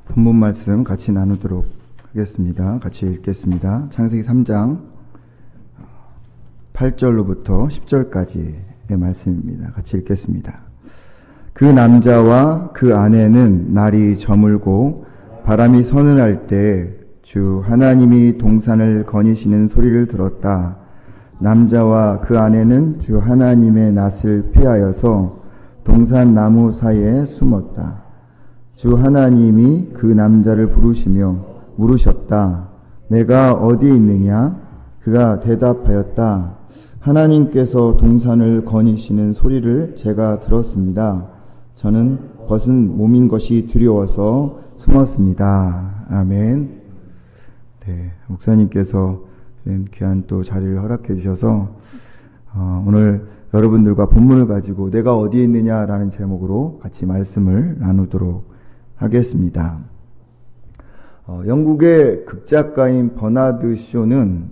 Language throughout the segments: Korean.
본문 말씀 같이 나누도록 하겠습니다. 같이 읽겠습니다. 창세기 3장 8절로부터 10절까지의 말씀입니다. 같이 읽겠습니다. 그 남자와 그 아내는 날이 저물고 바람이 서늘할 때 주 하나님이 동산을 거니시는 소리를 들었다. 남자와 그 아내는 주 하나님의 낯을 피하여서 동산 나무 사이에 숨었다. 주 하나님이 그 남자를 부르시며 물으셨다. 내가 어디 있느냐? 그가 대답하였다. 하나님께서 동산을 거니시는 소리를 제가 들었습니다. 저는 벗은 몸인 것이 두려워서 숨었습니다. 아멘. 네, 목사님께서 귀한 또 자리를 허락해 주셔서 오늘 여러분들과 본문을 가지고 내가 어디에 있느냐라는 제목으로 같이 말씀을 나누도록 하겠습니다. 영국의 극작가인 버나드 쇼는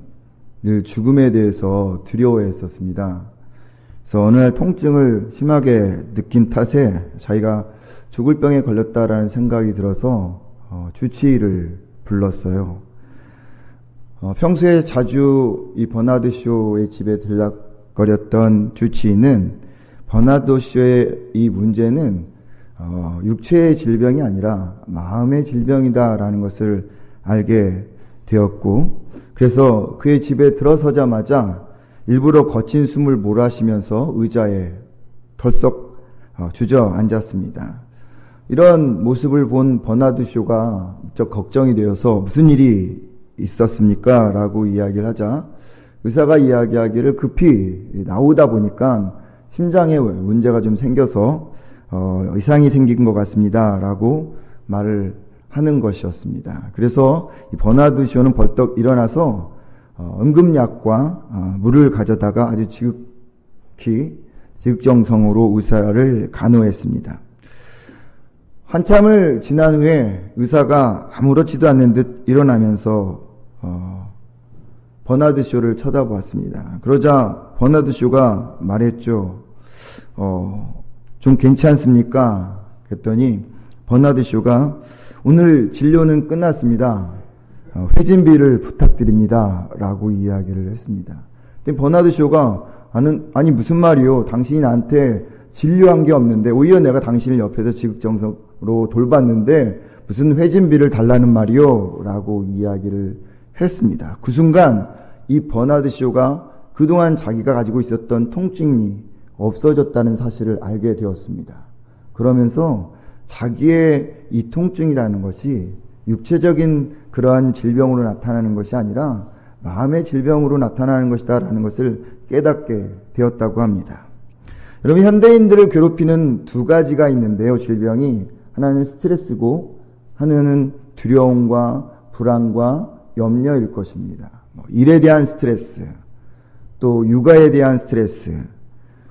늘 죽음에 대해서 두려워했었습니다. 그래서 어느 날 통증을 심하게 느낀 탓에 자기가 죽을 병에 걸렸다라는 생각이 들어서 주치의를 불렀어요. 평소에 자주 이 버나드 쇼의 집에 들락거렸던 주치의는 버나드 쇼의 이 문제는 육체의 질병이 아니라 마음의 질병이다라는 것을 알게 되었고, 그래서 그의 집에 들어서자마자 일부러 거친 숨을 몰아쉬면서 의자에 덜썩 주저앉았습니다. 이런 모습을 본 버나드 쇼가 무척 걱정이 되어서 무슨 일이 있었습니까? 라고 이야기를 하자 의사가 이야기하기를 급히 나오다 보니까 심장에 문제가 좀 생겨서 이상이 생긴 것 같습니다. 라고 말을 하는 것이었습니다. 그래서 이 버나드 쇼는 벌떡 일어나서 응급약과 물을 가져다가 아주 지극정성으로 의사를 간호했습니다. 한참을 지난 후에 의사가 아무렇지도 않는 듯 일어나면서 버나드 쇼를 쳐다보았습니다. 그러자 버나드 쇼가 말했죠. 좀 괜찮습니까? 그랬더니 버나드 쇼가 오늘 진료는 끝났습니다. 회진비를 부탁드립니다. 라고 이야기를 했습니다. 근데 버나드 쇼가 아니 무슨 말이요? 당신이 나한테 진료한 게 없는데 오히려 내가 당신을 옆에서 지극정성으로 돌봤는데 무슨 회진비를 달라는 말이요? 라고 이야기를 했습니다. 그 순간 이 버나드 쇼가 그동안 자기가 가지고 있었던 통증이 없어졌다는 사실을 알게 되었습니다. 그러면서 자기의 이 통증이라는 것이 육체적인 그러한 질병으로 나타나는 것이 아니라 마음의 질병으로 나타나는 것이다라는 것을 깨닫게 되었다고 합니다. 여러분, 현대인들을 괴롭히는 두 가지가 있는데요. 질병이 하나는 스트레스고 하나는 두려움과 불안과 염려일 것입니다. 일에 대한 스트레스, 또 육아에 대한 스트레스,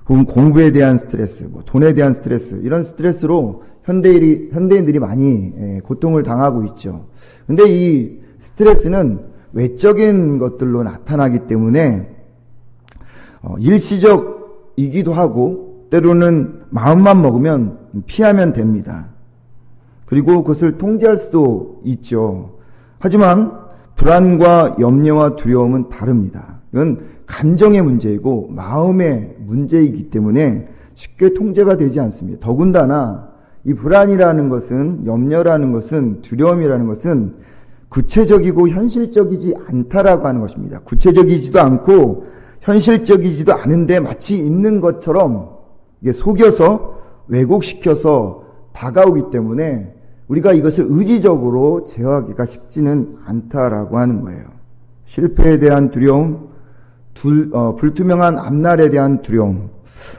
혹은 공부에 대한 스트레스, 돈에 대한 스트레스, 이런 스트레스로 현대인들이 많이 고통을 당하고 있죠. 근데 이 스트레스는 외적인 것들로 나타나기 때문에 일시적이기도 하고 때로는 마음만 먹으면 피하면 됩니다. 그리고 그것을 통제할 수도 있죠. 하지만 불안과 염려와 두려움은 다릅니다. 이건 감정의 문제이고 마음의 문제이기 때문에 쉽게 통제가 되지 않습니다. 더군다나 이 불안이라는 것은, 염려라는 것은, 두려움이라는 것은 구체적이고 현실적이지 않다라고 하는 것입니다. 구체적이지도 않고 현실적이지도 않은데 마치 있는 것처럼 이게 속여서 왜곡시켜서 다가오기 때문에 우리가 이것을 의지적으로 제어하기가 쉽지는 않다라고 하는 거예요. 실패에 대한 두려움, 불투명한 앞날에 대한 두려움,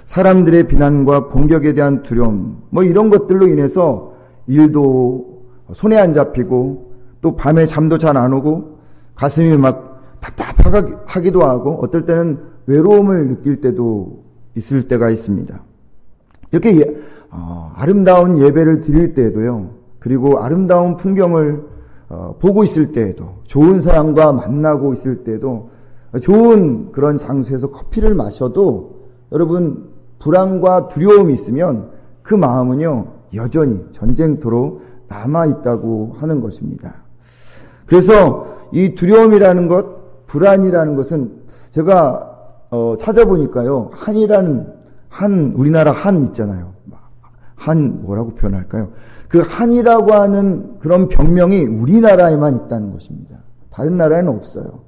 사람들의 비난과 공격에 대한 두려움, 이런 것들로 인해서 일도 손에 안 잡히고 또 밤에 잠도 잘 안 오고 가슴이 막 답답하기도 하고 어떨 때는 외로움을 느낄 때도 있을 때가 있습니다. 이렇게 아름다운 예배를 드릴 때에도요. 그리고 아름다운 풍경을 보고 있을 때에도, 좋은 사람과 만나고 있을 때에도, 좋은 그런 장소에서 커피를 마셔도 여러분 불안과 두려움이 있으면 그 마음은요 여전히 전쟁터로 남아있다고 하는 것입니다. 그래서 이 두려움이라는 것, 불안이라는 것은 제가 찾아보니까요, 우리나라 한 있잖아요. 한 뭐라고 표현할까요? 그 한이라고 하는 그런 병명이 우리나라에만 있다는 것입니다. 다른 나라에는 없어요.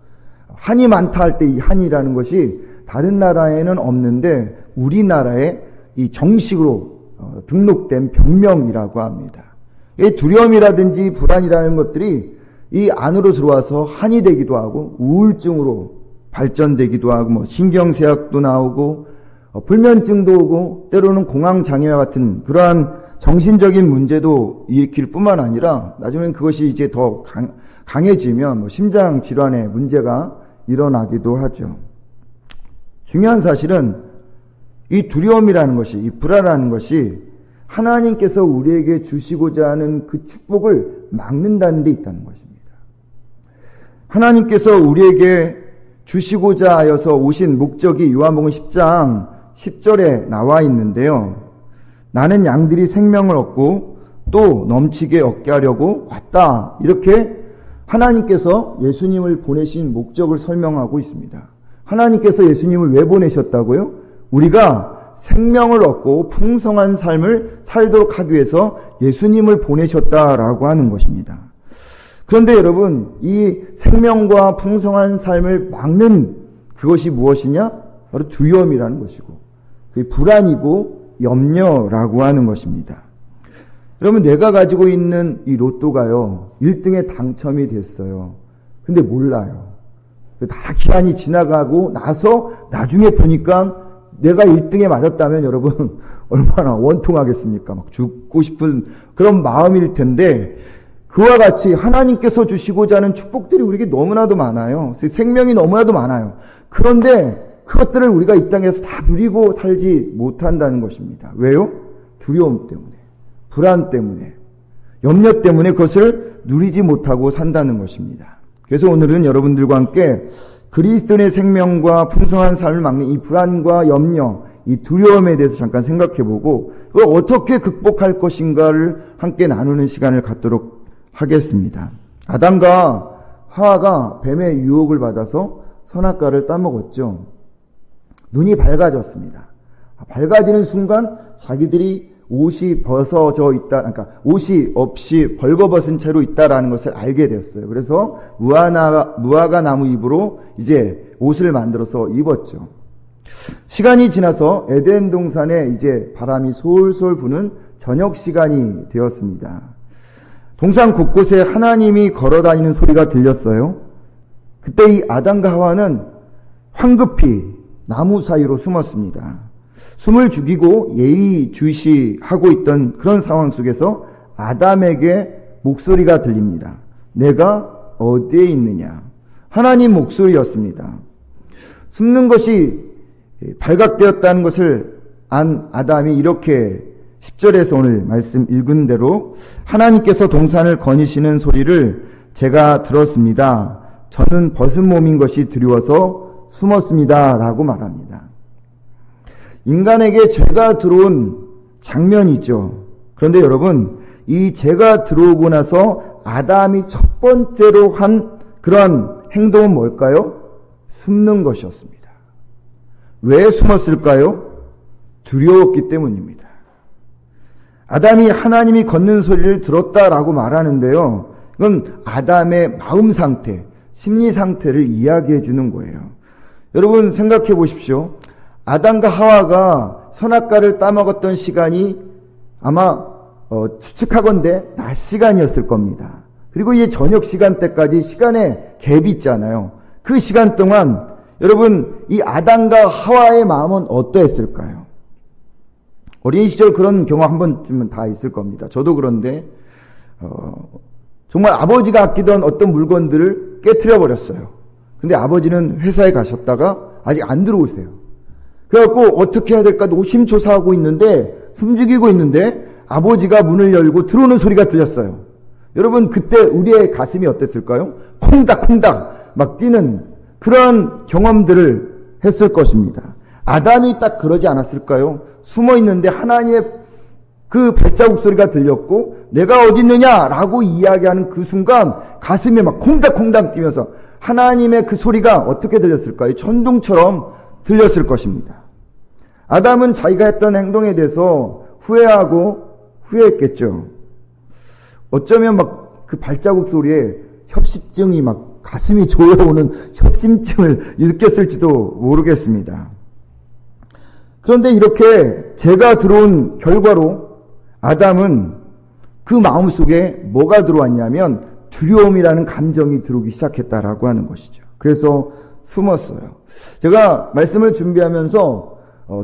한이 많다 할 때 이 한이라는 것이 다른 나라에는 없는데 우리나라에 이 정식으로 등록된 병명이라고 합니다. 이 두려움이라든지 불안이라는 것들이 이 안으로 들어와서 한이 되기도 하고 우울증으로 발전되기도 하고 뭐 신경쇠약도 나오고 불면증도 오고 때로는 공황장애와 같은 그러한 정신적인 문제도 일으킬 뿐만 아니라 나중에는 그것이 이제 더 강해지면 뭐 심장 질환의 문제가 일어나기도 하죠. 중요한 사실은 이 두려움이라는 것이, 이 불안이라는 것이 하나님께서 우리에게 주시고자 하는 그 축복을 막는다는 데 있다는 것입니다. 하나님께서 우리에게 주시고자 하여서 오신 목적이 요한복음 10장 10절에 나와 있는데요. 나는 양들이 생명을 얻고 또 넘치게 얻게 하려고 왔다. 이렇게 하나님께서 예수님을 보내신 목적을 설명하고 있습니다. 하나님께서 예수님을 왜 보내셨다고요? 우리가 생명을 얻고 풍성한 삶을 살도록 하기 위해서 예수님을 보내셨다라고 하는 것입니다. 그런데 여러분, 이 생명과 풍성한 삶을 막는 그것이 무엇이냐? 바로 두려움이라는 것이고, 그게 불안이고 염려라고 하는 것입니다. 여러분, 내가 가지고 있는 이 로또가요, 1등에 당첨이 됐어요. 근데 몰라요. 다 기한이 지나가고 나서 나중에 보니까 내가 1등에 맞았다면 여러분 얼마나 원통하겠습니까? 막 죽고 싶은 그런 마음일 텐데, 그와 같이 하나님께서 주시고자 하는 축복들이 우리에게 너무나도 많아요. 생명이 너무나도 많아요. 그런데 그것들을 우리가 이 땅에서 다 누리고 살지 못한다는 것입니다. 왜요? 두려움 때문에, 불안 때문에, 염려 때문에 그것을 누리지 못하고 산다는 것입니다. 그래서 오늘은 여러분들과 함께 그리스도인의 생명과 풍성한 삶을 막는 이 불안과 염려, 이 두려움에 대해서 잠깐 생각해보고 그걸 어떻게 극복할 것인가를 함께 나누는 시간을 갖도록 하겠습니다. 아담과 하와가 뱀의 유혹을 받아서 선악과를 따먹었죠. 눈이 밝아졌습니다. 밝아지는 순간 자기들이 옷이 벗어져 있다, 그러니까 옷이 없이 벌거벗은 채로 있다라는 것을 알게 되었어요. 그래서 무화과 나무 잎으로 이제 옷을 만들어서 입었죠. 시간이 지나서 에덴 동산에 이제 바람이 솔솔 부는 저녁 시간이 되었습니다. 동산 곳곳에 하나님이 걸어다니는 소리가 들렸어요. 그때 이 아담과 하와는 황급히 나무 사이로 숨었습니다. 숨을 죽이고 예의주시하고 있던 그런 상황 속에서 아담에게 목소리가 들립니다. 내가 어디에 있느냐? 하나님 목소리였습니다. 숨는 것이 발각되었다는 것을 안 아담이 이렇게 10절에서 오늘 말씀 읽은 대로 하나님께서 동산을 거니시는 소리를 제가 들었습니다. 저는 벗은 몸인 것이 두려워서 숨었습니다. 라고 말합니다. 인간에게 죄가 들어온 장면이죠. 그런데 여러분, 이 죄가 들어오고 나서 아담이 첫 번째로 한 그러한 행동은 뭘까요? 숨는 것이었습니다. 왜 숨었을까요? 두려웠기 때문입니다. 아담이 하나님이 걷는 소리를 들었다라고 말하는데요. 이건 아담의 마음 상태, 심리 상태를 이야기해 주는 거예요. 여러분 생각해 보십시오. 아담과 하와가 선악과를 따먹었던 시간이 아마 추측하건대 낮 시간이었을 겁니다. 그리고 이제 저녁 시간대까지 시간의 갭이 있잖아요. 그 시간 동안 여러분 이 아담과 하와의 마음은 어떠했을까요? 어린 시절 그런 경험 한 번쯤은 다 있을 겁니다. 저도 그런데 정말 아버지가 아끼던 어떤 물건들을 깨트려 버렸어요. 근데 아버지는 회사에 가셨다가 아직 안 들어오세요. 그래갖고 어떻게 해야 될까 노심초사하고 있는데, 숨죽이고 있는데 아버지가 문을 열고 들어오는 소리가 들렸어요. 여러분 그때 우리의 가슴이 어땠을까요? 콩닥콩닥 막 뛰는 그런 경험들을 했을 것입니다. 아담이 딱 그러지 않았을까요? 숨어 있는데 하나님의 그 발자국 소리가 들렸고 내가 어디 있느냐라고 이야기하는 그 순간 가슴이 막 콩닥콩닥 뛰면서 하나님의 그 소리가 어떻게 들렸을까요? 천둥처럼 들렸을 것입니다. 아담은 자기가 했던 행동에 대해서 후회했겠죠. 어쩌면 막 그 발자국 소리에 협심증이 막 가슴이 조여오는 협심증을 느꼈을지도 모르겠습니다. 그런데 이렇게 죄가 들어온 결과로 아담은 그 마음속에 뭐가 들어왔냐면 두려움이라는 감정이 들어오기 시작했다라고 하는 것이죠. 그래서 숨었어요. 제가 말씀을 준비하면서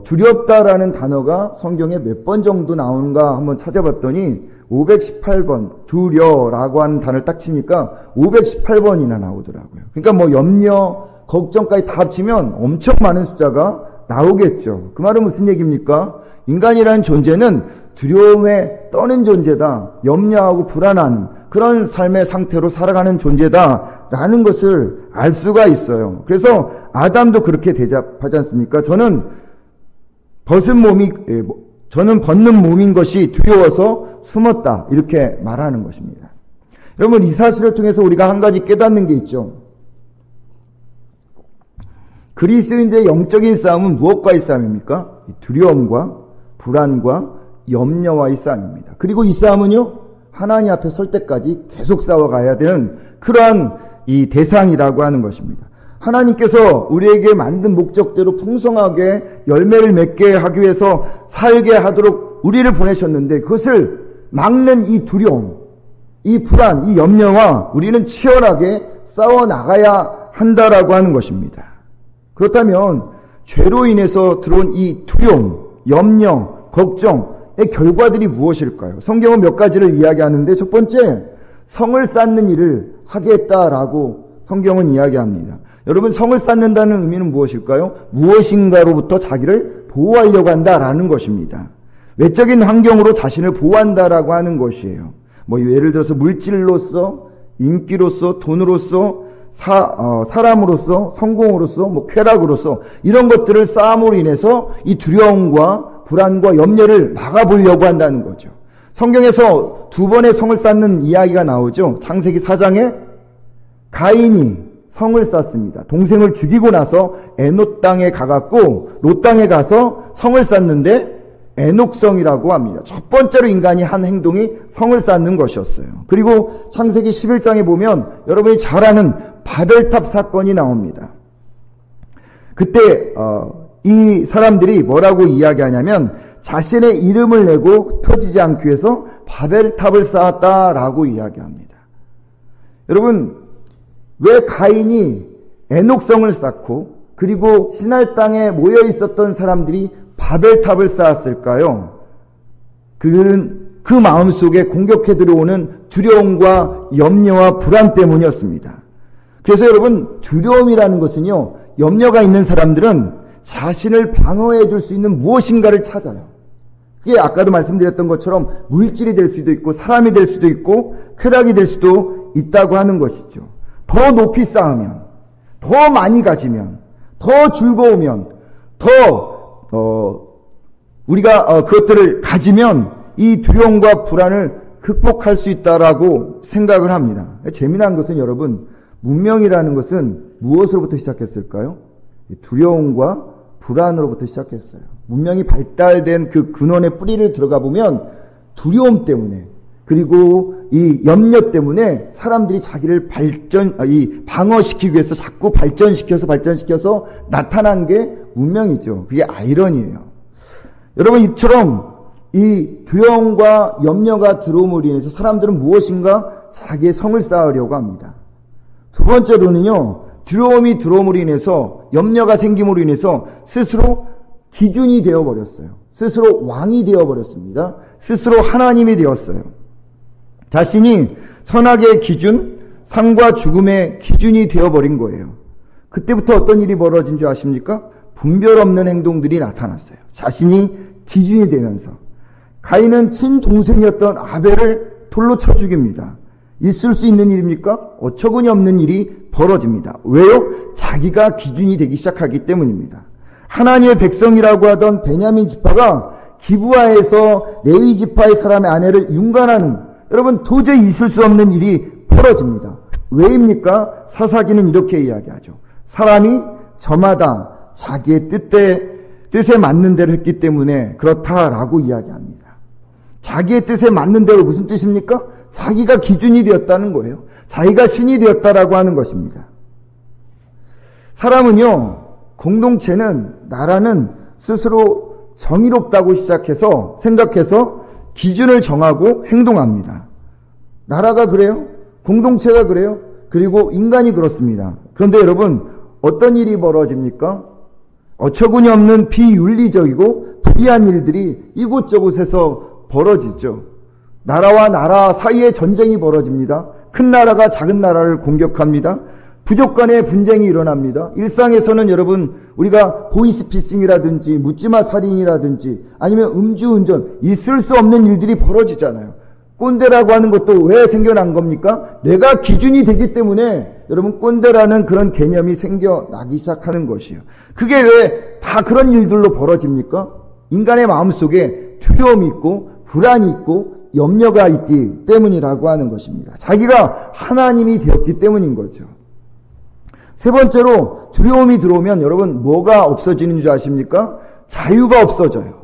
두렵다라는 단어가 성경에 몇 번 정도 나오는가 한번 찾아봤더니 518번 두려라고 하는 단어를 딱 치니까 518번이나 나오더라고요. 그러니까 뭐 염려, 걱정까지 다 합치면 엄청 많은 숫자가 나오겠죠. 그 말은 무슨 얘기입니까? 인간이라는 존재는 두려움에 떠는 존재다. 염려하고 불안한 그런 삶의 상태로 살아가는 존재다라는 것을 알 수가 있어요. 그래서 아담도 그렇게 대답하지 않습니까? 저는 벗는 몸인 것이 두려워서 숨었다. 이렇게 말하는 것입니다. 여러분, 이 사실을 통해서 우리가 한 가지 깨닫는 게 있죠. 그리스도인들의 영적인 싸움은 무엇과의 싸움입니까? 두려움과 불안과 염려와의 싸움입니다. 그리고 이 싸움은요, 하나님 앞에 설 때까지 계속 싸워가야 되는 그러한 이 대상이라고 하는 것입니다. 하나님께서 우리에게 만든 목적대로 풍성하게 열매를 맺게 하기 위해서 살게 하도록 우리를 보내셨는데 그것을 막는 이 두려움, 이 불안, 이 염려와 우리는 치열하게 싸워나가야 한다라고 하는 것입니다. 그렇다면 죄로 인해서 들어온 이 두려움, 염려, 걱정의 결과들이 무엇일까요? 성경은 몇 가지를 이야기하는데 첫 번째, 성을 쌓는 일을 하겠다라고 성경은 이야기합니다. 여러분, 성을 쌓는다는 의미는 무엇일까요? 무엇인가로부터 자기를 보호하려고 한다라는 것입니다. 외적인 환경으로 자신을 보호한다라고 하는 것이에요. 뭐 예를 들어서 물질로서, 인기로서, 돈으로서, 사람으로서, 성공으로서, 뭐 쾌락으로서 이런 것들을 쌓음으로 인해서 이 두려움과 불안과 염려를 막아보려고 한다는 거죠. 성경에서 두 번의 성을 쌓는 이야기가 나오죠. 창세기 4장에 가인이 성을 쌓습니다. 동생을 죽이고 나서 에녹 땅에 가갖고 롯 땅에 가서 성을 쌓는데 에녹성이라고 합니다. 첫 번째로 인간이 한 행동이 성을 쌓는 것이었어요. 그리고 창세기 11장에 보면 여러분이 잘 아는 바벨탑 사건이 나옵니다. 그때 이 사람들이 뭐라고 이야기하냐면 자신의 이름을 내고 흩어지지 않기 위해서 바벨탑을 쌓았다라고 이야기합니다. 여러분, 왜 가인이 에녹성을 쌓고 그리고 시날 땅에 모여 있었던 사람들이 바벨탑을 쌓았을까요? 그 마음속에 공격해 들어오는 두려움과 염려와 불안 때문이었습니다. 그래서 여러분, 두려움이라는 것은요, 염려가 있는 사람들은 자신을 방어해 줄 수 있는 무엇인가를 찾아요. 그게 아까도 말씀드렸던 것처럼 물질이 될 수도 있고 사람이 될 수도 있고 쾌락이 될 수도 있다고 하는 것이죠. 더 높이 쌓으면, 더 많이 가지면, 더 즐거우면, 우리가 그것들을 가지면 이 두려움과 불안을 극복할 수 있다라고 생각을 합니다. 재미난 것은 여러분, 문명이라는 것은 무엇으로부터 시작했을까요? 두려움과 불안으로부터 시작했어요. 문명이 발달된 그 근원의 뿌리를 들어가 보면 두려움 때문에 그리고 이 염려 때문에 사람들이 자기를 방어시키기 위해서 자꾸 발전시켜서 나타난 게 문명이죠. 그게 아이러니예요. 여러분, 이처럼 이 두려움과 염려가 들어옴으로 인해서 사람들은 무엇인가 자기의 성을 쌓으려고 합니다. 두 번째로는요, 두려움이 들어옴으로 인해서 염려가 생김으로 인해서 스스로 기준이 되어버렸어요. 스스로 왕이 되어버렸습니다. 스스로 하나님이 되었어요. 자신이 선악의 기준, 상과 죽음의 기준이 되어버린 거예요. 그때부터 어떤 일이 벌어진 줄 아십니까? 분별 없는 행동들이 나타났어요. 자신이 기준이 되면서. 가인은 친동생이었던 아벨을 돌로 쳐 죽입니다. 있을 수 있는 일입니까? 어처구니 없는 일이 벌어집니다. 왜요? 자기가 기준이 되기 시작하기 때문입니다. 하나님의 백성이라고 하던 베냐민 지파가 기브아에서 레위 지파의 사람의 아내를 윤관하는, 여러분 도저히 있을 수 없는 일이 벌어집니다. 왜입니까? 사사기는 이렇게 이야기하죠. 사람이 저마다 자기의 뜻에 맞는 대로 했기 때문에 그렇다라고 이야기합니다. 자기의 뜻에 맞는 대로 무슨 뜻입니까? 자기가 기준이 되었다는 거예요. 자기가 신이 되었다라고 하는 것입니다. 사람은요, 공동체는, 나라는 스스로 정의롭다고 생각해서 기준을 정하고 행동합니다. 나라가 그래요? 공동체가 그래요? 그리고 인간이 그렇습니다. 그런데 여러분, 어떤 일이 벌어집니까? 어처구니 없는 비윤리적이고 불의한 일들이 이곳저곳에서 벌어지죠. 나라와 나라 사이에 전쟁이 벌어집니다. 큰 나라가 작은 나라를 공격합니다. 부족 간의 분쟁이 일어납니다. 일상에서는 여러분, 우리가 보이스피싱이라든지 묻지마 살인이라든지 아니면 음주운전, 있을 수 없는 일들이 벌어지잖아요. 꼰대라고 하는 것도 왜 생겨난 겁니까? 내가 기준이 되기 때문에 여러분, 꼰대라는 그런 개념이 생겨나기 시작하는 것이에요. 그게 왜 다 그런 일들로 벌어집니까? 인간의 마음속에 두려움이 있고 불안이 있고 염려가 있기 때문이라고 하는 것입니다. 자기가 하나님이 되었기 때문인 거죠. 세 번째로, 두려움이 들어오면 여러분 뭐가 없어지는 줄 아십니까? 자유가 없어져요.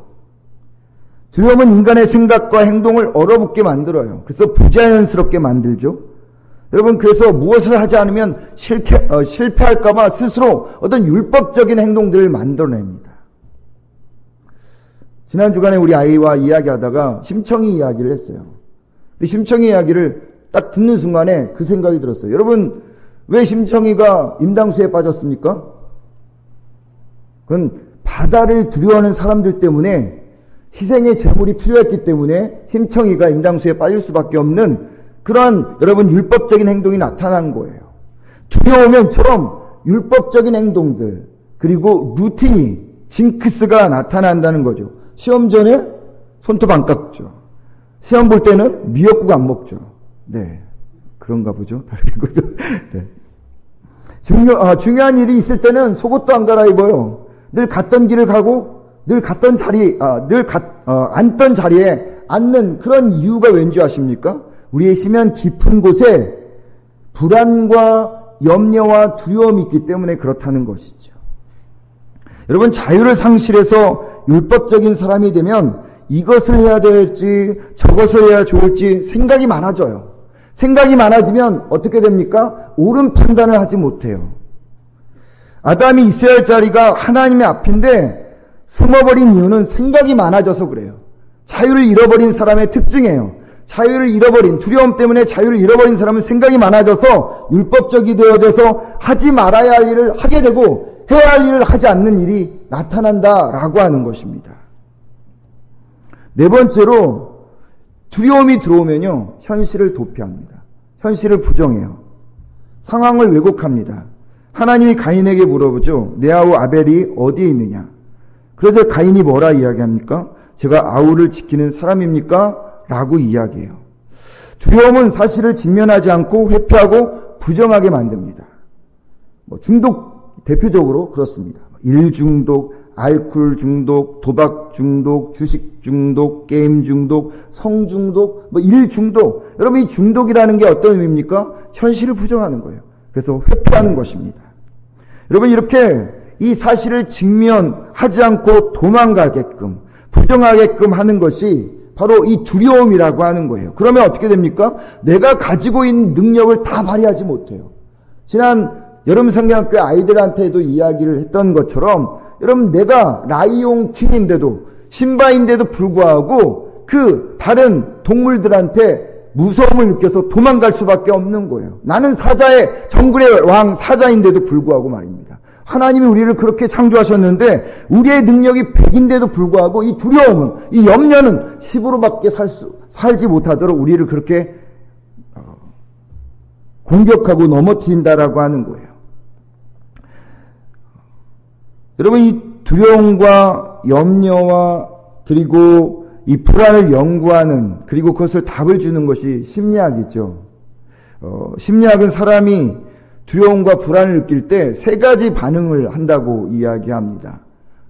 두려움은 인간의 생각과 행동을 얼어붙게 만들어요. 그래서 부자연스럽게 만들죠. 여러분, 그래서 무엇을 하지 않으면 실패할까봐 스스로 어떤 율법적인 행동들을 만들어냅니다. 지난 주간에 우리 아이와 이야기하다가 심청이 이야기를 했어요. 근데 심청이 이야기를 딱 듣는 순간에 그 생각이 들었어요. 여러분, 왜 심청이가 임당수에 빠졌습니까? 그건 바다를 두려워하는 사람들 때문에, 희생의 제물이 필요했기 때문에 심청이가 임당수에 빠질 수밖에 없는 그러한 여러분 율법적인 행동이 나타난 거예요. 두려우면처럼 율법적인 행동들, 그리고 루틴이, 징크스가 나타난다는 거죠. 시험 전에 손톱 안 깎죠. 시험 볼 때는 미역국 안 먹죠. 네, 그런가 보죠. 네. 중요한 일이 있을 때는 속옷도 안 갈아입어요. 늘 갔던 길을 가고 늘 갔던 앉던 자리에 앉는 그런 이유가 왠지 아십니까? 우리의 심연 깊은 곳에 불안과 염려와 두려움이 있기 때문에 그렇다는 것이죠. 여러분, 자유를 상실해서 율법적인 사람이 되면 이것을 해야 될지 저것을 해야 좋을지 생각이 많아져요. 생각이 많아지면 어떻게 됩니까? 옳은 판단을 하지 못해요. 아담이 있어야 할 자리가 하나님의 앞인데 숨어버린 이유는 생각이 많아져서 그래요. 자유를 잃어버린 사람의 특징이에요. 자유를 잃어버린, 두려움 때문에 자유를 잃어버린 사람은 생각이 많아져서 율법적이 되어져서 하지 말아야 할 일을 하게 되고 해야 할 일을 하지 않는 일이 나타난다라고 하는 것입니다. 네 번째로, 두려움이 들어오면요, 현실을 도피합니다. 현실을 부정해요. 상황을 왜곡합니다. 하나님이 가인에게 물어보죠. 내 아우 아벨이 어디에 있느냐? 그래서 가인이 뭐라 이야기합니까? 제가 아우를 지키는 사람입니까? 라고 이야기해요. 두려움은 사실을 직면하지 않고 회피하고 부정하게 만듭니다. 중독 대표적으로 그렇습니다. 일 중독, 알코올 중독, 도박 중독, 주식 중독, 게임 중독, 성 중독, 일 중독. 여러분, 이 중독이라는 게 어떤 의미입니까? 현실을 부정하는 거예요. 그래서 회피하는 것입니다. 여러분, 이렇게 이 사실을 직면하지 않고 도망가게끔, 부정하게끔 하는 것이 바로 이 두려움이라고 하는 거예요. 그러면 어떻게 됩니까? 내가 가지고 있는 능력을 다 발휘하지 못해요. 지난 여름 성경학교 아이들한테도 이야기를 했던 것처럼, 여러분, 내가 라이온 킹인데도, 심바인데도 불구하고 그 다른 동물들한테 무서움을 느껴서 도망갈 수밖에 없는 거예요. 나는 사자의, 정글의 왕 사자인데도 불구하고 말입니다. 하나님이 우리를 그렇게 창조하셨는데 우리의 능력이 100인데도 불구하고 이 두려움은, 이 염려는 10으로밖에 살지 못하도록 우리를 그렇게 공격하고 넘어뜨린다라고 하는 거예요. 여러분, 이 두려움과 염려와 그리고 이 불안을 연구하는, 그리고 그것을 답을 주는 것이 심리학이죠. 심리학은 사람이 두려움과 불안을 느낄 때 세 가지 반응을 한다고 이야기합니다.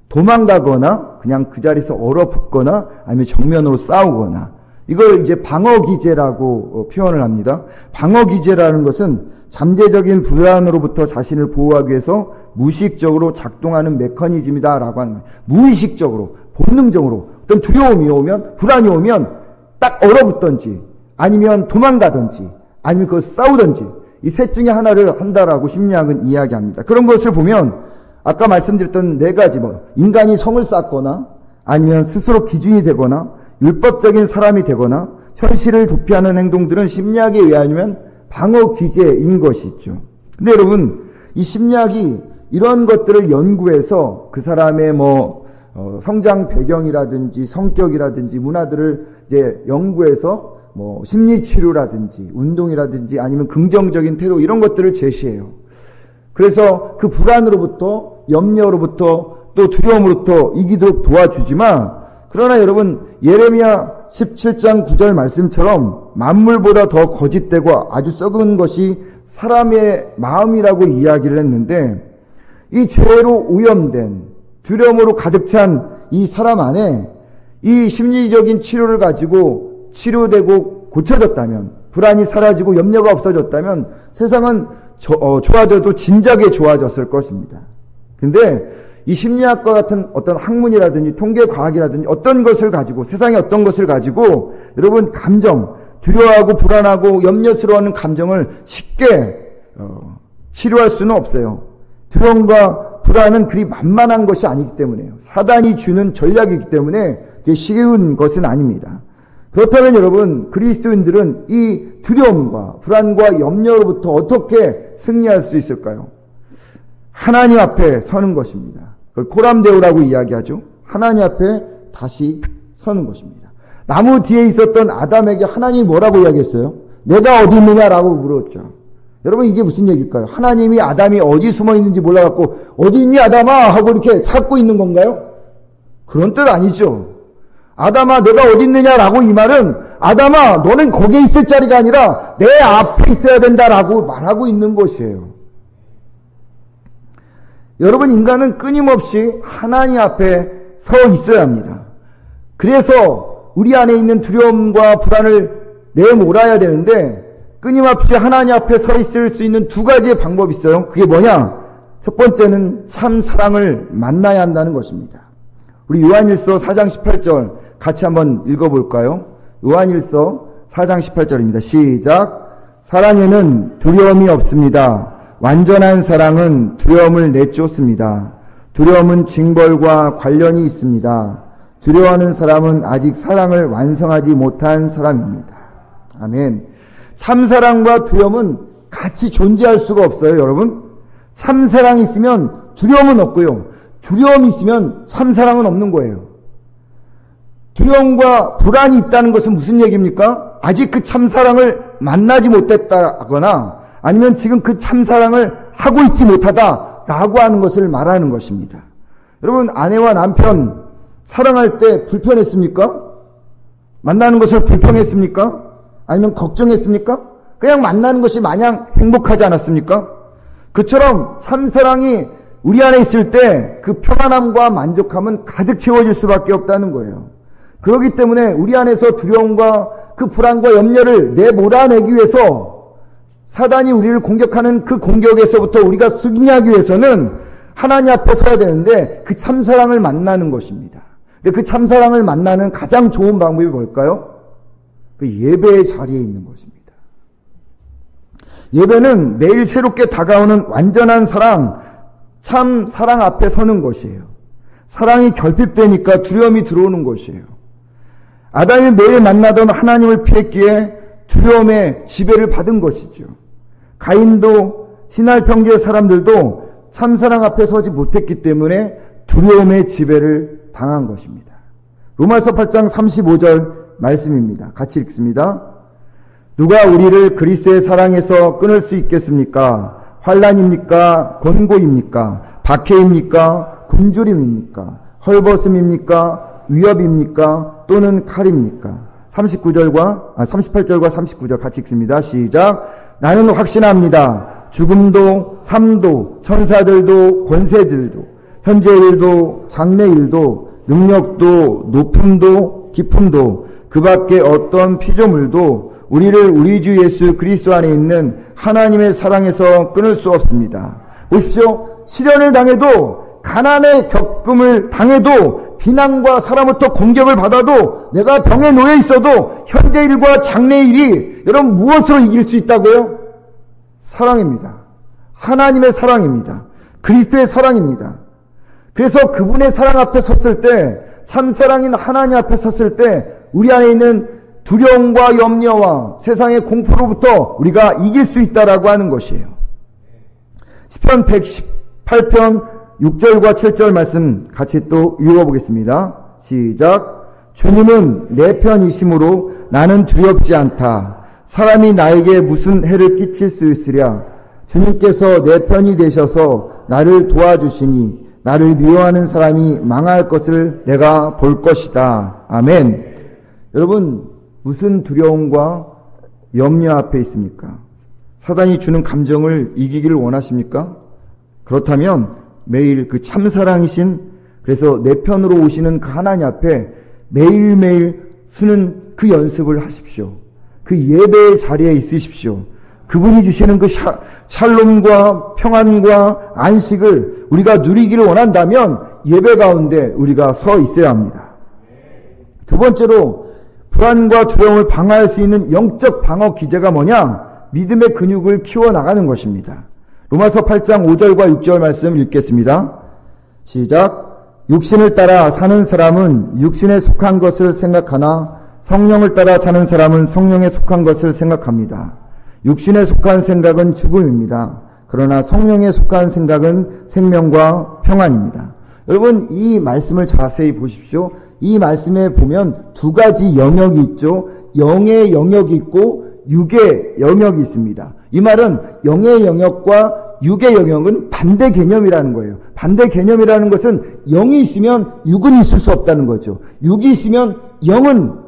도망가거나 그냥 그 자리에서 얼어붙거나 아니면 정면으로 싸우거나, 이걸 이제 방어기제라고 표현을 합니다. 방어기제라는 것은 잠재적인 불안으로부터 자신을 보호하기 위해서 무의식적으로 작동하는 메커니즘이다라고 하는 거예요. 무의식적으로, 본능적으로 어떤 두려움이 오면, 불안이 오면 딱 얼어붙던지 아니면 도망가든지 아니면 그걸 싸우든지 이 셋 중에 하나를 한다라고 심리학은 이야기합니다. 그런 것을 보면 아까 말씀드렸던 네 가지, 인간이 성을 쌓거나 아니면 스스로 기준이 되거나 율법적인 사람이 되거나 현실을 도피하는 행동들은 심리학에 의하면 방어 기제인 것이죠. 근데 여러분, 이 심리학이 이런 것들을 연구해서 그 사람의 성장 배경이라든지 성격이라든지 문화들을 이제 연구해서 심리치료라든지 운동이라든지 아니면 긍정적인 태도, 이런 것들을 제시해요. 그래서 그 불안으로부터, 염려로부터, 또 두려움으로부터 이기도록 도와주지만, 그러나 여러분, 예레미야 17장 9절 말씀처럼 만물보다 더 거짓되고 아주 썩은 것이 사람의 마음이라고 이야기를 했는데, 이 죄로 오염된, 두려움으로 가득 찬 이 사람 안에 이 심리적인 치료를 가지고 치료되고 고쳐졌다면, 불안이 사라지고 염려가 없어졌다면 세상은 좋아져도 진작에 좋아졌을 것입니다. 근데 이 심리학과 같은 어떤 학문이라든지 통계과학이라든지 어떤 것을 가지고, 세상의 어떤 것을 가지고 여러분 감정, 두려워하고 불안하고 염려스러워하는 감정을 쉽게 치료할 수는 없어요. 두려움과 불안은 그리 만만한 것이 아니기 때문에요. 사단이 주는 전략이기 때문에 그게 쉬운 것은 아닙니다. 그렇다면 여러분, 그리스도인들은 이 두려움과 불안과 염려로부터 어떻게 승리할 수 있을까요? 하나님 앞에 서는 것입니다. 그걸 코람데오라고 이야기하죠. 하나님 앞에 다시 서는 것입니다. 나무 뒤에 있었던 아담에게 하나님이 뭐라고 이야기했어요? 내가 어디 있느냐라고 물었죠. 여러분, 이게 무슨 얘기일까요? 하나님이 아담이 어디 숨어 있는지 몰라갖고 어디 있니 아담아 하고 이렇게 찾고 있는 건가요? 그런 뜻 아니죠. 아담아 내가 어디 있느냐라고, 이 말은 아담아 너는 거기에 있을 자리가 아니라 내 앞에 있어야 된다라고 말하고 있는 것이에요. 여러분, 인간은 끊임없이 하나님 앞에 서 있어야 합니다. 그래서 우리 안에 있는 두려움과 불안을 내몰아야 되는데, 끊임없이 하나님 앞에 서 있을 수 있는 두 가지의 방법이 있어요. 그게 뭐냐? 첫 번째는 참 사랑을 만나야 한다는 것입니다. 우리 요한일서 4장 18절 같이 한번 읽어볼까요? 요한일서 4장 18절입니다. 시작. 사랑에는 두려움이 없습니다. 완전한 사랑은 두려움을 내쫓습니다. 두려움은 징벌과 관련이 있습니다. 두려워하는 사람은 아직 사랑을 완성하지 못한 사람입니다. 아멘. 참사랑과 두려움은 같이 존재할 수가 없어요, 여러분. 참사랑이 있으면 두려움은 없고요. 두려움이 있으면 참사랑은 없는 거예요. 두려움과 불안이 있다는 것은 무슨 얘기입니까? 아직 그 참사랑을 만나지 못했다거나 아니면 지금 그 참사랑을 하고 있지 못하다라고 하는 것을 말하는 것입니다. 여러분, 아내와 남편 사랑할 때 불편했습니까? 만나는 것을 불평했습니까? 아니면 걱정했습니까? 그냥 만나는 것이 마냥 행복하지 않았습니까? 그처럼 참사랑이 우리 안에 있을 때 그 평안함과 만족함은 가득 채워질 수밖에 없다는 거예요. 그렇기 때문에 우리 안에서 두려움과 그 불안과 염려를 내몰아내기 위해서 사단이 우리를 공격하는 그 공격에서부터 우리가 승리하기 위해서는 하나님 앞에 서야 되는데, 그 참사랑을 만나는 것입니다. 그 참사랑을 만나는 가장 좋은 방법이 뭘까요? 그 예배의 자리에 있는 것입니다. 예배는 매일 새롭게 다가오는 완전한 사랑, 참 사랑 앞에 서는 것이에요. 사랑이 결핍되니까 두려움이 들어오는 것이에요. 아담이 매일 만나던 하나님을 피했기에 두려움의 지배를 받은 것이죠. 가인도 신할 평지의 사람들도 참사랑 앞에 서지 못했기 때문에 두려움의 지배를 당한 것입니다. 로마서 8장 35절 말씀입니다. 같이 읽습니다. 누가 우리를 그리스도의 사랑에서 끊을 수 있겠습니까? 환난입니까? 권고입니까? 박해입니까? 굶주림입니까? 헐벗음입니까? 위협입니까? 또는 칼입니까? 38절과 39절 같이 읽습니다. 시작. 나는 확신합니다. 죽음도 삶도 천사들도 권세들도 현재 일도 장래 일도 능력도 높음도 깊음도 그 밖에 어떤 피조물도 우리를 우리 주 예수 그리스도 안에 있는 하나님의 사랑에서 끊을 수 없습니다. 보십시오. 시련을 당해도 가난의 겪음을 당해도 비난과 사람부터 공격을 받아도 내가 병에 놓여 있어도 현재 일과 장래 일이 여러분 무엇으로 이길 수 있다고요? 사랑입니다. 하나님의 사랑입니다. 그리스도의 사랑입니다. 그래서 그분의 사랑 앞에 섰을 때, 참사랑인 하나님 앞에 섰을 때 우리 안에 있는 두려움과 염려와 세상의 공포로부터 우리가 이길 수 있다라고 하는 것이에요. 시편 118편 6절과 7절 말씀 같이 또 읽어보겠습니다. 시작. 주님은 내 편이심으로 나는 두렵지 않다. 사람이 나에게 무슨 해를 끼칠 수 있으랴. 주님께서 내 편이 되셔서 나를 도와주시니 나를 미워하는 사람이 망할 것을 내가 볼 것이다. 아멘. 여러분, 무슨 두려움과 염려 앞에 있습니까? 사단이 주는 감정을 이기기를 원하십니까? 그렇다면 매일 그 참사랑이신, 그래서 내 편으로 오시는 그 하나님 앞에 매일매일 서는 그 연습을 하십시오. 그 예배의 자리에 있으십시오. 그분이 주시는 그 샬롬과 평안과 안식을 우리가 누리기를 원한다면 예배 가운데 우리가 서 있어야 합니다. 두 번째로 불안과 두려움을 방어할 수 있는 영적 방어 기제가 뭐냐? 믿음의 근육을 키워나가는 것입니다. 로마서 8장 5절과 6절 말씀 읽겠습니다. 시작. 육신을 따라 사는 사람은 육신에 속한 것을 생각하나 성령을 따라 사는 사람은 성령에 속한 것을 생각합니다. 육신에 속한 생각은 죽음입니다. 그러나 성령에 속한 생각은 생명과 평안입니다. 여러분, 이 말씀을 자세히 보십시오. 이 말씀에 보면 두 가지 영역이 있죠. 영의 영역이 있고 육의 영역이 있습니다. 이 말은 영의 영역과 육의 영역은 반대 개념이라는 거예요. 반대 개념이라는 것은 영이 있으면 육은 있을 수 없다는 거죠. 육이 있으면 영은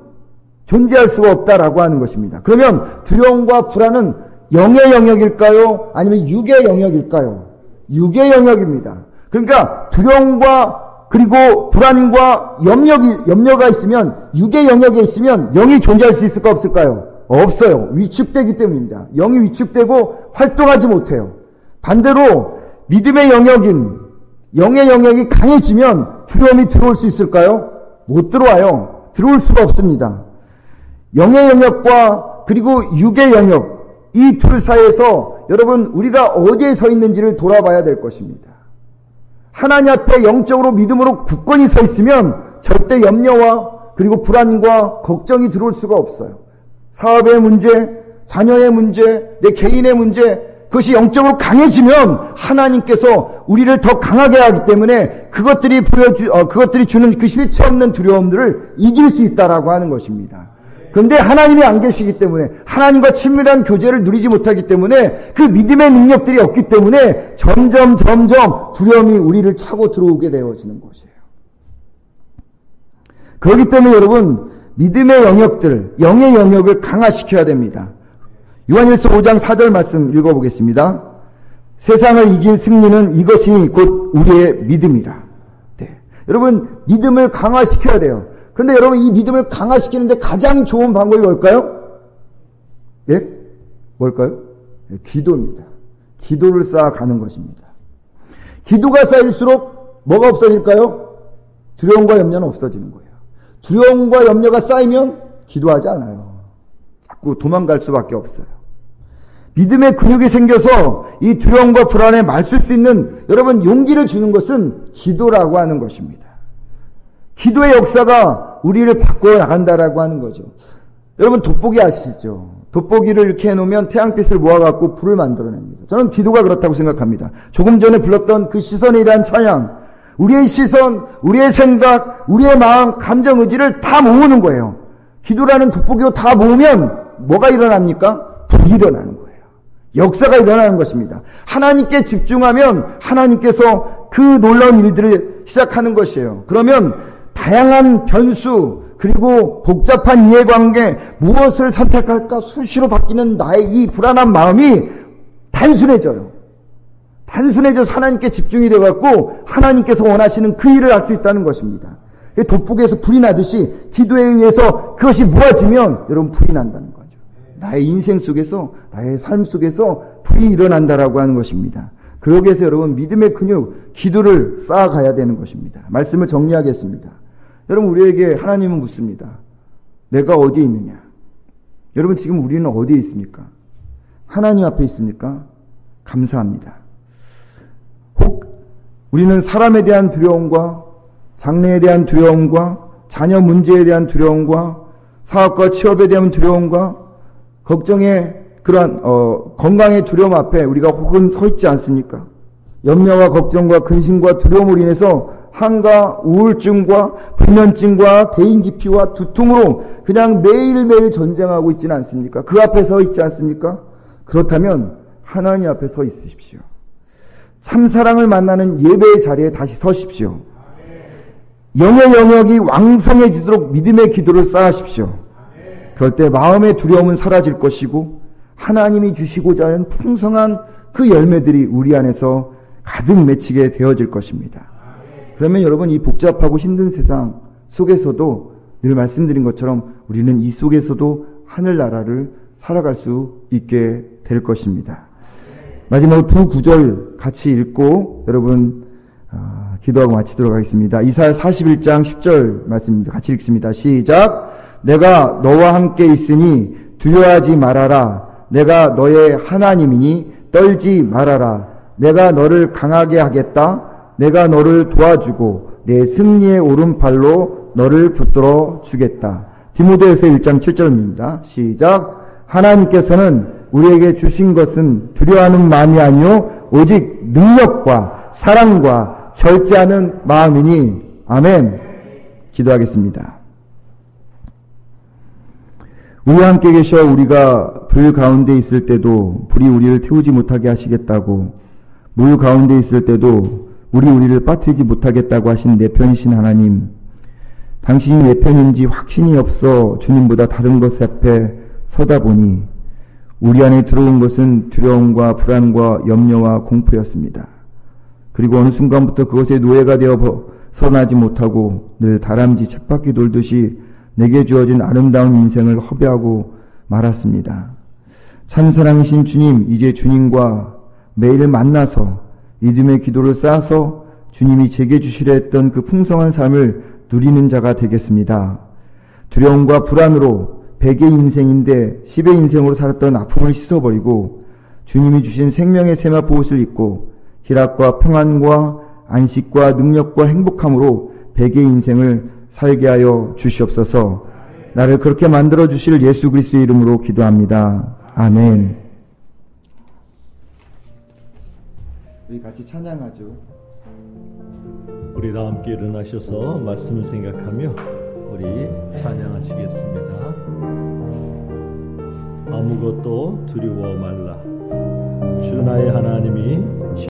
존재할 수가 없다라고 하는 것입니다. 그러면 두려움과 불안은 영의 영역일까요? 아니면 육의 영역일까요? 육의 영역입니다. 그러니까 두려움과 그리고 불안과 염려가 있으면, 육의 영역에 있으면 영이 존재할 수 있을까 없을까요? 없어요. 위축되기 때문입니다. 영이 위축되고 활동하지 못해요. 반대로 믿음의 영역인 영의 영역이 강해지면 두려움이 들어올 수 있을까요? 못 들어와요. 들어올 수가 없습니다. 영의 영역과 그리고 육의 영역, 이 둘 사이에서 여러분 우리가 어디에 서 있는지를 돌아봐야 될 것입니다. 하나님 앞에 영적으로 믿음으로 굳건히 서 있으면 절대 염려와 그리고 불안과 걱정이 들어올 수가 없어요. 사업의 문제, 자녀의 문제, 내 개인의 문제, 그것이 영적으로 강해지면 하나님께서 우리를 더 강하게 하기 때문에 그것들이 주는 그 실체 없는 두려움들을 이길 수 있다라고 하는 것입니다. 그런데 하나님이 안 계시기 때문에, 하나님과 친밀한 교제를 누리지 못하기 때문에, 그 믿음의 능력들이 없기 때문에 점점 두려움이 우리를 차고 들어오게 되어지는 것이에요. 그렇기 때문에 여러분, 믿음의 영역들, 영의 영역을 강화시켜야 됩니다. 요한일서 5장 4절 말씀 읽어보겠습니다. 세상을 이긴 승리는 이것이 곧 우리의 믿음이라. 네. 여러분, 믿음을 강화시켜야 돼요. 그런데 여러분, 이 믿음을 강화시키는데 가장 좋은 방법이 뭘까요? 예? 뭘까요? 네, 기도입니다. 기도를 쌓아가는 것입니다. 기도가 쌓일수록 뭐가 없어질까요? 두려움과 염려는 없어지는 거예요. 두려움과 염려가 쌓이면 기도하지 않아요. 자꾸 도망갈 수밖에 없어요. 믿음의 근육이 생겨서 이 두려움과 불안에 맞설 수 있는 여러분 용기를 주는 것은 기도라고 하는 것입니다. 기도의 역사가 우리를 바꿔 나간다라고 하는 거죠. 여러분 돋보기 아시죠? 돋보기를 이렇게 해놓으면 태양빛을 모아갖고 불을 만들어냅니다. 저는 기도가 그렇다고 생각합니다. 조금 전에 불렀던 그 시선이란 찬양, 우리의 시선, 우리의 생각, 우리의 마음, 감정, 의지를 다 모으는 거예요. 기도라는 돋보기로 다 모으면 뭐가 일어납니까? 불이 일어나는 거예요. 역사가 일어나는 것입니다. 하나님께 집중하면 하나님께서 그 놀라운 일들을 시작하는 것이에요. 그러면 다양한 변수 그리고 복잡한 이해관계, 무엇을 선택할까 수시로 바뀌는 나의 이 불안한 마음이 단순해져요. 단순해져서 하나님께 집중이 되어갖고 하나님께서 원하시는 그 일을 할 수 있다는 것입니다. 돋보기에서 불이 나듯이 기도에 의해서 그것이 모아지면 여러분 불이 난다는 거죠. 나의 인생 속에서, 나의 삶 속에서 불이 일어난다라고 하는 것입니다. 그러기 위해서 여러분 믿음의 근육, 기도를 쌓아가야 되는 것입니다. 말씀을 정리하겠습니다. 여러분 우리에게 하나님은 묻습니다. 내가 어디에 있느냐? 여러분 지금 우리는 어디에 있습니까? 하나님 앞에 있습니까? 감사합니다. 혹 우리는 사람에 대한 두려움과 장래에 대한 두려움과 자녀 문제에 대한 두려움과 사업과 취업에 대한 두려움과 걱정의 그러한 건강의 두려움 앞에 우리가 혹은 서 있지 않습니까? 염려와 걱정과 근심과 두려움으로 인해서 한과 우울증과 불면증과 대인 기피와 두통으로 그냥 매일매일 전쟁하고 있지는 않습니까? 그 앞에 서 있지 않습니까? 그렇다면 하나님 앞에 서 있으십시오. 참사랑을 만나는 예배의 자리에 다시 서십시오. 영의 영역이 왕성해지도록 믿음의 기도를 쌓으십시오. 그럴 때 마음의 두려움은 사라질 것이고 하나님이 주시고자 하는 풍성한 그 열매들이 우리 안에서 가득 맺히게 되어질 것입니다. 그러면 여러분 이 복잡하고 힘든 세상 속에서도 늘 말씀드린 것처럼 우리는 이 속에서도 하늘나라를 살아갈 수 있게 될 것입니다. 마지막으로 두 구절 같이 읽고 여러분 기도하고 마치도록 하겠습니다. 이사야 41장 10절 말씀입니다. 같이 읽습니다. 시작. 내가 너와 함께 있으니 두려워하지 말아라. 내가 너의 하나님이니 떨지 말아라. 내가 너를 강하게 하겠다. 내가 너를 도와주고 내 승리의 오른팔로 너를 붙들어 주겠다. 디모데후서 1장 7절입니다. 시작. 하나님께서는 우리에게 주신 것은 두려워하는 마음이 아니요 오직 능력과 사랑과 절제하는 마음이니. 아멘. 기도하겠습니다. 우리와 함께 계셔 우리가 불 가운데 있을 때도 불이 우리를 태우지 못하게 하시겠다고, 물 가운데 있을 때도 우리를 빠뜨리지 못하겠다고 하신 내 편이신 하나님, 당신이 내 편인지 확신이 없어 주님보다 다른 것 앞에 서다 보니 우리 안에 들어온 것은 두려움과 불안과 염려와 공포였습니다. 그리고 어느 순간부터 그것에 노예가 되어 벗어나지 못하고 늘 다람쥐 쳇바퀴 돌듯이 내게 주어진 아름다운 인생을 허비하고 말았습니다. 참사랑이신 주님, 이제 주님과 매일 만나서 믿음의 기도를 쌓아서 주님이 제게 주시려 했던 그 풍성한 삶을 누리는 자가 되겠습니다. 두려움과 불안으로 100의 인생인데 10의 인생으로 살았던 아픔을 씻어버리고 주님이 주신 생명의 세마포옷을 입고 희락과 평안과 안식과 능력과 행복함으로 100의 인생을 살게 하여 주시옵소서. 나를 그렇게 만들어 주실 예수 그리스도의 이름으로 기도합니다. 아멘. 우리 같이 찬양하죠. 우리 다 함께 일어나셔서 말씀을 생각하며 우리 찬양하시겠습니다. 아무것도 두려워 말라. 주 나의 하나님이